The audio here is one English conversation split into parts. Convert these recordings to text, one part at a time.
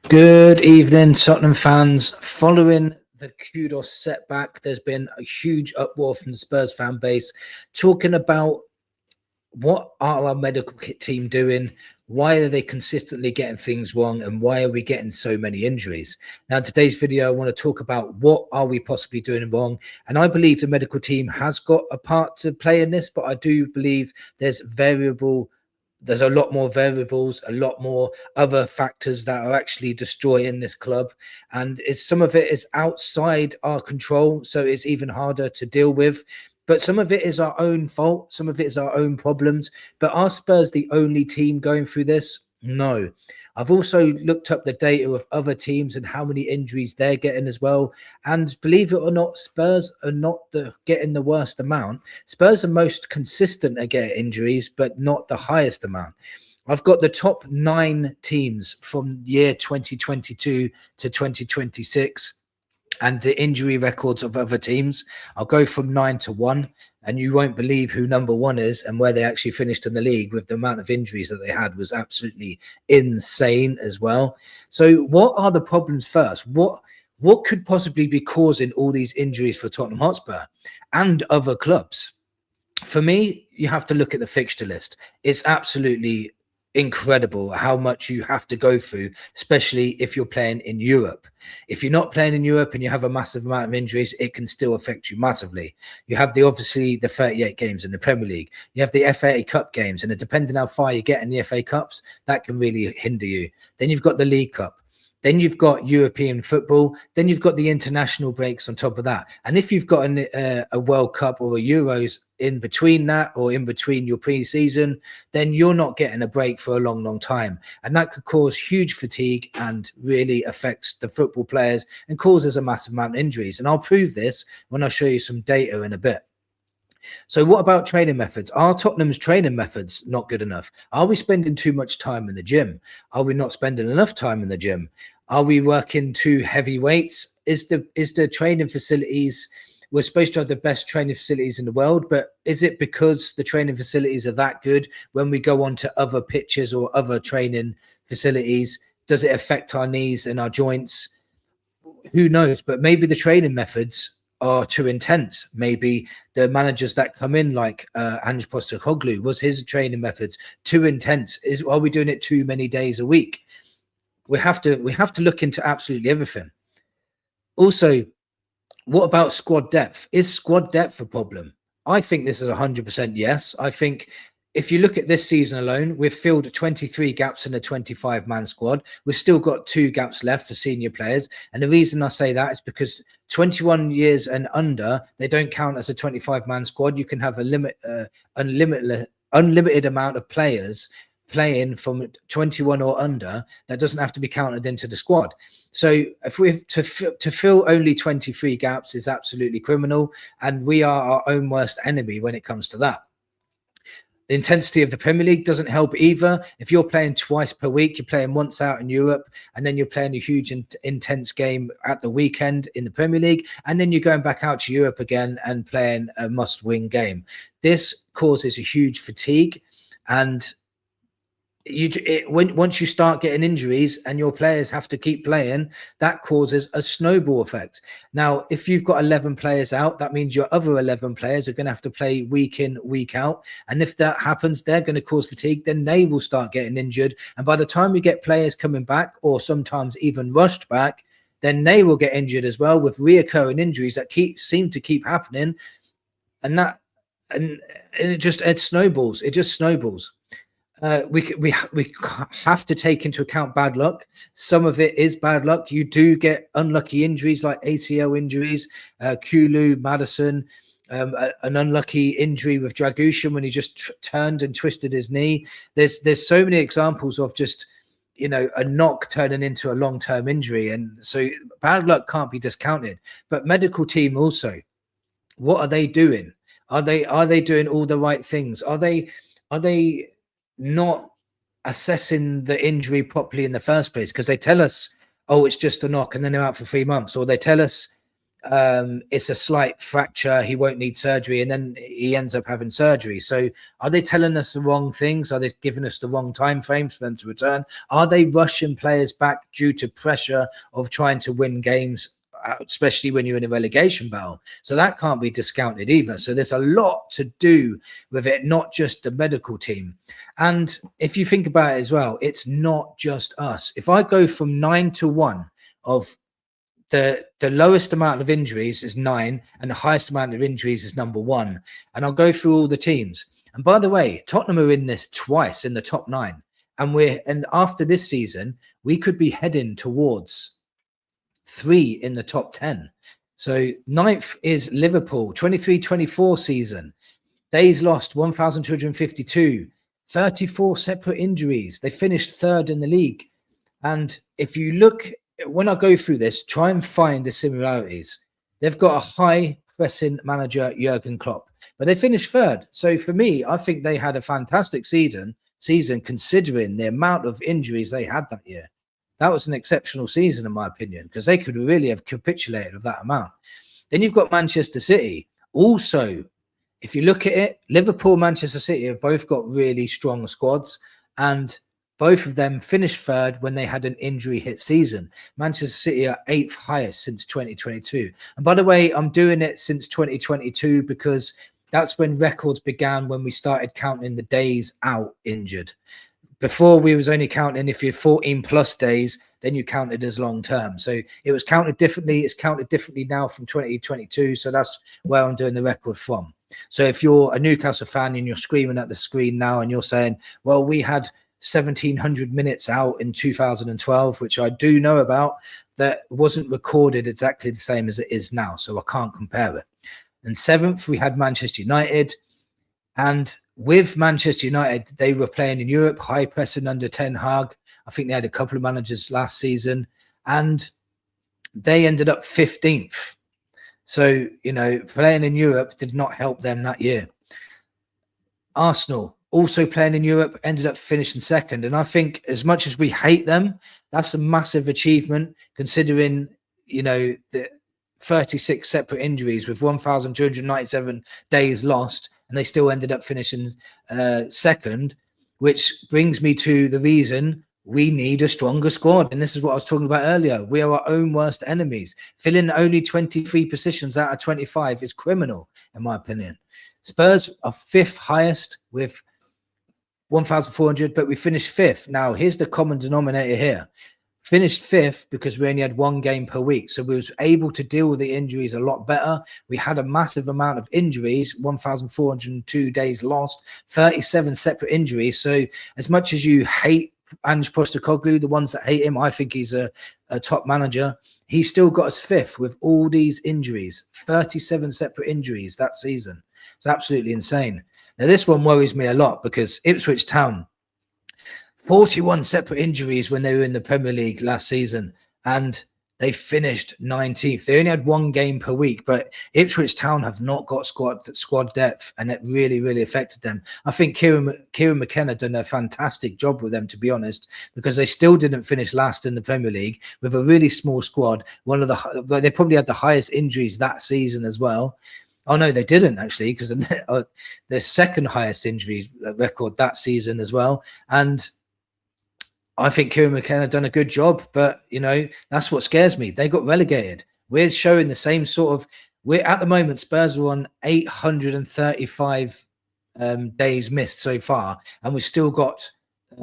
Good evening, Tottenham fans. Following the kudos setback, there's been a huge uproar from the Spurs fan base talking about what are our medical team doing? Why are they consistently getting things wrong? And why are we getting so many injuries? Now, in today's video, I want to talk about what are we possibly doing wrong. And I believe the medical team has got a part to play in this, but I do believe there's a lot more variables, a lot more other factors that are actually destroying this club, and some of it is outside our control, so it's even harder to deal with. But some of it is our own fault, some of it is our own problems. But are Spurs the only team going through this? No. I've also looked up the data of other teams and how many injuries they're getting as well. And believe it or not, Spurs are not getting the worst amount. Spurs are most consistent at getting injuries, but not the highest amount. I've got the top 9 teams from year 2022 to 2026 and the injury records of other teams. I'll go from 9 to 1, and you won't believe who number 1 is and where they actually finished in the league. With the amount of injuries that they had was absolutely insane as well. So what are the problems first? What could possibly be causing all these injuries for Tottenham Hotspur and other clubs? For me, you have to look at the fixture list. It's absolutely incredible how much you have to go through, especially if you're playing in Europe. If you're not playing in Europe and you have a massive amount of injuries, it can still affect you massively. You have obviously the 38 games in the Premier League. You have the FA Cup games, and depending how far you get in the FA Cups, that can really hinder you. Then you've got the League Cup. Then you've got European football. Then you've got the international breaks on top of that. And if you've got a World Cup or a Euros in between that, or in between your pre-season, then you're not getting a break for a long, long time. And that could cause huge fatigue and really affects the football players and causes a massive amount of injuries. And I'll prove this when I show you some data in a bit. So what about training methods? Are Tottenham's training methods not good enough? Are we spending too much time in the gym? Are we not spending enough time in the gym? Are we working too heavy weights? Is the training facilities, we're supposed to have the best training facilities in the world, but is it because the training facilities are that good when we go on to other pitches or other training facilities? Does it affect our knees and our joints? Who knows? But maybe the training methods are too intense. Maybe the managers that come in, like Ange Postecoglou, was his training methods too intense? Are we doing it too many days a week? We have to look into absolutely everything. Also, what about squad depth? Is squad depth a problem? I think this is 100% yes. I think if you look at this season alone, we've filled 23 gaps in a 25-man squad. We've still got 2 gaps left for senior players. And the reason I say that is because 21 years and under, they don't count as a 25-man squad. You can have a unlimited amount of players playing from 21 or under. That doesn't have to be counted into the squad. So if we have to fill only 23 gaps is absolutely criminal, and we are our own worst enemy when it comes to that. The intensity of the Premier League doesn't help either. If you're playing twice per week, you're playing once out in Europe, and then you're playing a huge intense game at the weekend in the Premier League, and then you're going back out to Europe again and playing a must-win game. This causes a huge fatigue, and once you start getting injuries and your players have to keep playing, that causes a snowball effect. Now, if you've got 11 players out, that means your other 11 players are going to have to play week in, week out. And if that happens, they're going to cause fatigue. Then they will start getting injured. And by the time we get players coming back, or sometimes even rushed back, then they will get injured as well, with reoccurring injuries that seem to keep happening. And it snowballs. It just snowballs. We have to take into account bad luck. Some of it is bad luck. You do get unlucky injuries like ACL injuries, Kulu, Maddison, an unlucky injury with Dragushin when he just turned and twisted his knee. There's so many examples of just, a knock turning into a long-term injury. And so bad luck can't be discounted. But medical team also, what are they doing? Are they doing all the right things? Are they not assessing the injury properly in the first place? Because they tell us, oh, it's just a knock, and then they're out for 3 months. Or they tell us, it's a slight fracture, he won't need surgery, and then he ends up having surgery. So are they telling us the wrong things? Are they giving us the wrong time frames for them to return? Are they rushing players back due to pressure of trying to win games, especially when you're in a relegation battle? So that can't be discounted either. So there's a lot to do with it, not just the medical team. And if you think about it as well, it's not just us. If I go from 9-1 of the lowest amount of injuries is 9 and the highest amount of injuries is number 1, and I'll go through all the teams. And by the way, Tottenham are in this twice in the top 9, and after this season we could be heading towards 3 in the top 10. So 9th is Liverpool, 23-24 season, days lost 1,252, 34 separate injuries. They finished 3rd in the league. And if you look, when I go through this, try and find the similarities. They've got a high pressing manager, Jurgen Klopp, but they finished 3rd. So for me, I think they had a fantastic season considering the amount of injuries they had that year. That was an exceptional season, in my opinion, because they could really have capitulated with that amount. Then you've got Manchester City. Also, if you look at it, Liverpool, Manchester City have both got really strong squads, and both of them finished 3rd when they had an injury hit season. Manchester City are 8th highest since 2022. And by the way, I'm doing it since 2022 because that's when records began, when we started counting the days out injured. Before, we was only counting if you're 14 plus days, then you counted as long term. So it was counted differently. It's counted differently now from 2022. So that's where I'm doing the record from. So if you're a Newcastle fan and you're screaming at the screen now and you're saying, well, we had 1,700 minutes out in 2012, which I do know about, that wasn't recorded exactly the same as it is now. So I can't compare it. And 7th, we had Manchester United. And with Manchester United, they were playing in Europe, high pressing under Ten Hag. I think they had a couple of managers last season, and they ended up 15th. So, you know, playing in Europe did not help them that year. Arsenal, also playing in Europe, ended up finishing 2nd. And I think as much as we hate them, that's a massive achievement considering, you know, the 36 separate injuries with 1,297 days lost, and they still ended up finishing 2nd, which brings me to the reason we need a stronger squad. And this is what I was talking about earlier. We are our own worst enemies. Filling only 23 positions out of 25 is criminal, in my opinion. Spurs are 5th highest with 1,400, but we finished 5th. Now, here's the common denominator here. Finished 5th because we only had 1 game per week. So we was able to deal with the injuries a lot better. We had a massive amount of injuries, 1,402 days lost, 37 separate injuries. So as much as you hate Ange Postecoglou, the ones that hate him, I think he's a top manager. He still got us 5th with all these injuries, 37 separate injuries that season. It's absolutely insane. Now, this one worries me a lot because Ipswich Town, 41 separate injuries when they were in the Premier League last season, and they finished 19th. They only had 1 game per week, but Ipswich Town have not got squad depth, and it really, really affected them. I think Kieran McKenna done a fantastic job with them, to be honest, because they still didn't finish last in the Premier League with a really small squad. They probably had the highest injuries that season as well. Oh, no, they didn't actually, because the 2nd highest injury record that season as well. And I think Kieran McKenna done a good job, but, you know, that's what scares me. They got relegated. We're showing the same sort of, we're at the moment, Spurs are on 835 days missed so far, and we've still got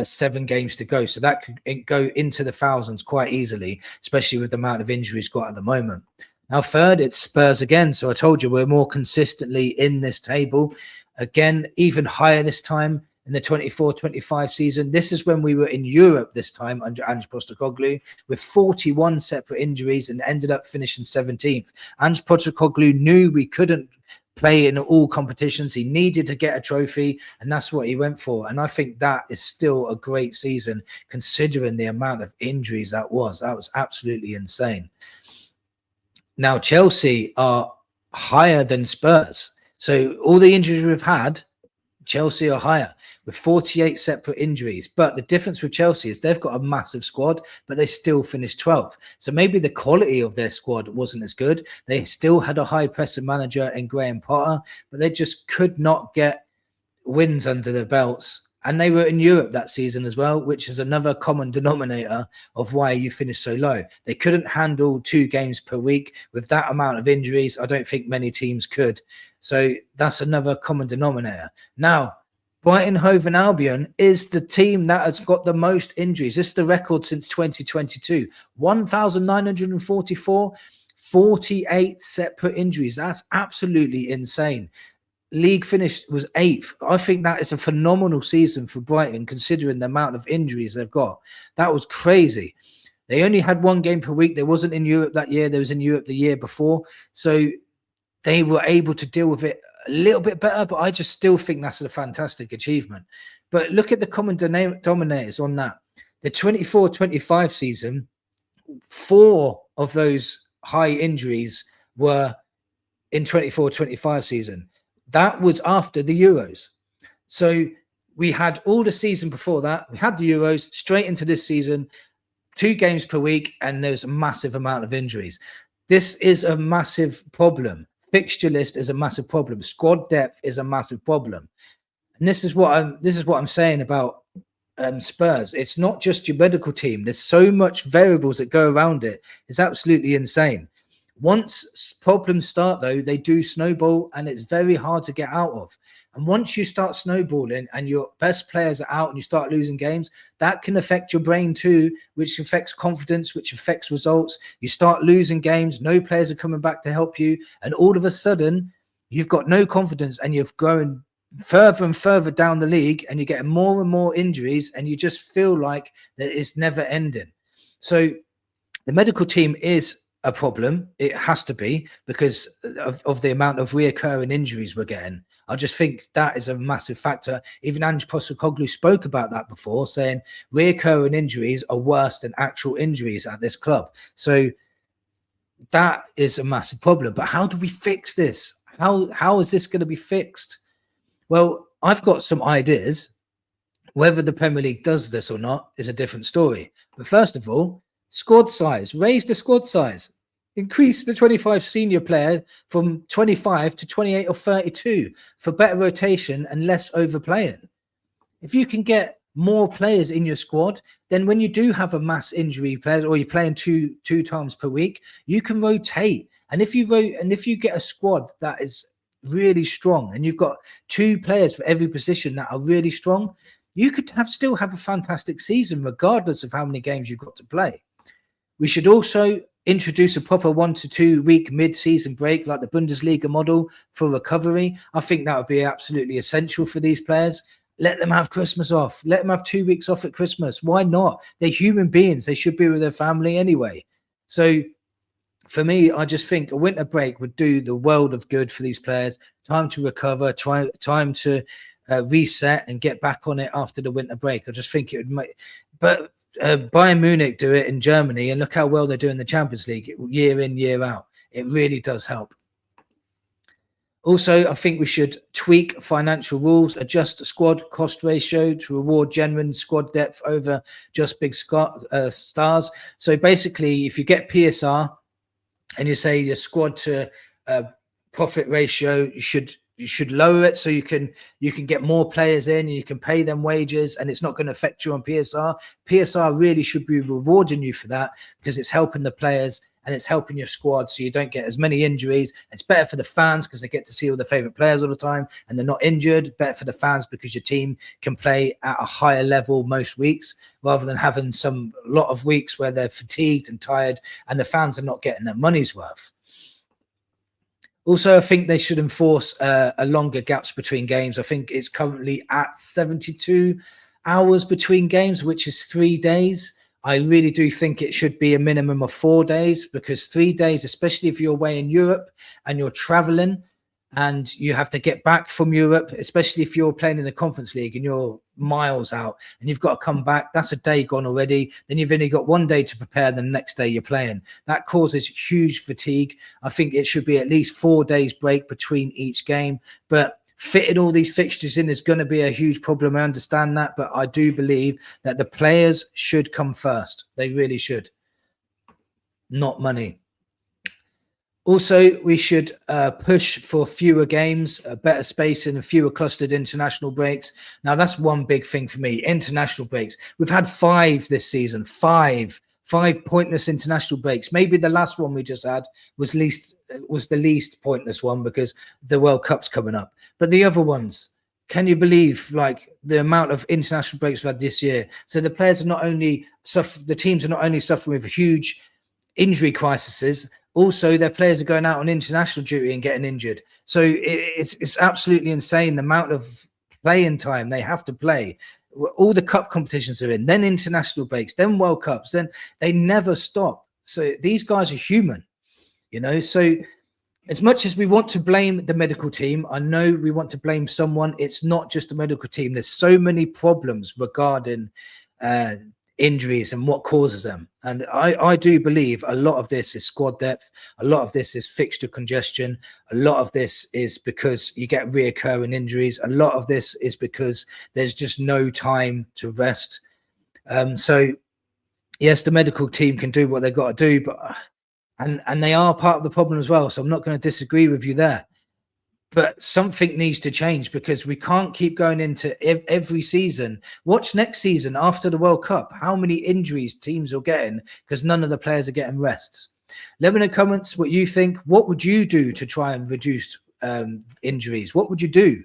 7 games to go. So that could go into the thousands quite easily, especially with the amount of injuries got at the moment. Now, 3rd, it's Spurs again. So I told you we're more consistently in this table. Again, even higher this time in the 24-25 season. This is when we were in Europe this time under Ange Postecoglou with 41 separate injuries and ended up finishing 17th. Ange Postecoglou knew we couldn't play in all competitions. He needed to get a trophy, and that's what he went for. And I think that is still a great season considering the amount of injuries that was. That was absolutely insane. Now, Chelsea are higher than Spurs. So all the injuries we've had, Chelsea are higher with 48 separate injuries. But the difference with Chelsea is they've got a massive squad, but they still finished 12th. So maybe the quality of their squad wasn't as good. They still had a high pressing manager in Graham Potter, but they just could not get wins under their belts. And they were in Europe that season as well, which is another common denominator of why you finished so low. They couldn't handle 2 games per week with that amount of injuries. I don't think many teams could. So that's another common denominator. Now, Brighton Hove and Albion is the team that has got the most injuries. This is the record since 2022. 1,944, 48 separate injuries. That's absolutely insane. League finished was 8th. I think that is a phenomenal season for Brighton, considering the amount of injuries they've got. That was crazy. They only had 1 game per week. They wasn't in Europe that year. They was in Europe the year before. So they were able to deal with it a little bit better, but I just still think that's a fantastic achievement. But look at the common denominators on that. The 24-25 season, 4 of those high injuries were in 24-25 season. That was after the Euros. So we had all the season before that. We had the Euros straight into this season, 2 games per week, and there's a massive amount of injuries. This is a massive problem. Fixture list is a massive problem. Squad depth is a massive problem. And this is what I'm saying about Spurs. It's not just your medical team. There's so much variables that go around it. It's absolutely insane. Once problems start, though, they do snowball, and it's very hard to get out of. And once you start snowballing and your best players are out and you start losing games, that can affect your brain too, which affects confidence, which affects results. You start losing games, no players are coming back to help you, and all of a sudden, you've got no confidence and you're going further and further down the league, and you're getting more and more injuries, and you just feel like that it's never ending. So the medical team is a problem. It has to be, because of the amount of reoccurring injuries we're getting. I just think that is a massive factor. Even Ange Postecoglou spoke about that before, saying reoccurring injuries are worse than actual injuries at this club. So that is a massive problem. But how do we fix this? How is this going to be fixed? Well, I've got some ideas. Whether the Premier League does this or not is a different story. But first of all, squad size. Raise the squad size. Increase the 25 senior player from 25 to 28 or 32 for better rotation and less overplaying. If you can get more players in your squad, then when you do have a mass injury player, or you're playing two times per week, you can rotate. And if you get a squad that is really strong, and you've got 2 players for every position that are really strong, you could still have a fantastic season regardless of how many games you've got to play. We should also introduce a proper 1 to 2 week mid-season break like the Bundesliga model for recovery. I think that would be absolutely essential for these players. Let them have Christmas off. Let them have 2 weeks off at Christmas. Why not? They're human beings. They should be with their family anyway. So for me, I just think a winter break would do the world of good for these players. Time to recover, time to reset and get back on it after the winter break. I just think it would make... But Bayern Munich do it in Germany, and look how well they're doing the Champions League year in, year out. It really does help. Also, I think we should tweak financial rules, adjust the squad cost ratio to reward genuine squad depth over just big stars. So basically, if you get PSR and you say your squad to profit ratio, you should lower it so you can get more players in and you can pay them wages, and it's not going to affect you on PSR. PSR really should be rewarding you for that, because it's helping the players and it's helping your squad so you don't get as many injuries. It's better for the fans because they get to see all their favorite players all the time and they're not injured. Better for the fans because your team can play at a higher level most weeks, rather than having a lot of weeks where they're fatigued and tired and the fans are not getting their money's worth. Also, I think they should enforce a longer gaps between games. I think it's currently at 72 hours between games, which is 3 days. I really do think it should be a minimum of 4 days, because 3 days, especially if you're away in Europe and you're traveling and you have to get back from Europe, especially if you're playing in the Conference League and you're miles out and you've got to come back, that's a day gone already. Then you've only got 1 day to prepare, the next day you're playing. That causes huge fatigue. I think it should be at least 4 days break between each game. But fitting all these fixtures in is going to be a huge problem. I understand that, but I do believe that the players should come first. They really should, not money. Also, we should push for fewer games, better spacing, and fewer clustered international breaks. Now, that's one big thing for me. International breaks. We've had 5 this season. 5 pointless international breaks. Maybe the last one we just had was the least pointless one because the World Cup's coming up. But the other ones, can you believe like the amount of international breaks we've had this year? So the players are not only the teams are not only suffering with huge injury crises, also their players are going out on international duty and getting injured. So it's absolutely insane the amount of playing time they have to play. All the cup competitions are in, then international breaks, then World Cups, then they never stop. So these guys are human, you know. So as much as we want to blame the medical team, I know we want to blame someone. It's not just the medical team. There's so many problems regarding injuries and what causes them. And I do believe a lot of this is squad depth. A lot of this is fixture congestion. A lot of this is because you get reoccurring injuries. A lot of this is because there's just no time to rest. So yes, the medical team can do what they've got to do, but and they are part of the problem as well. So I'm not going to disagree with you there. But something needs to change because we can't keep going into every season. Watch next season after the World Cup, how many injuries teams are getting because none of the players are getting rests. Let me know in the comments what you think. What would you do to try and reduce injuries? What would you do?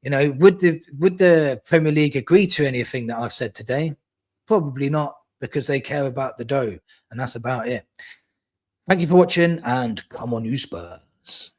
You know, would the Premier League agree to anything that I've said today? Probably not, because they care about the dough, and that's about it. Thank you for watching, and come on, you Spurs.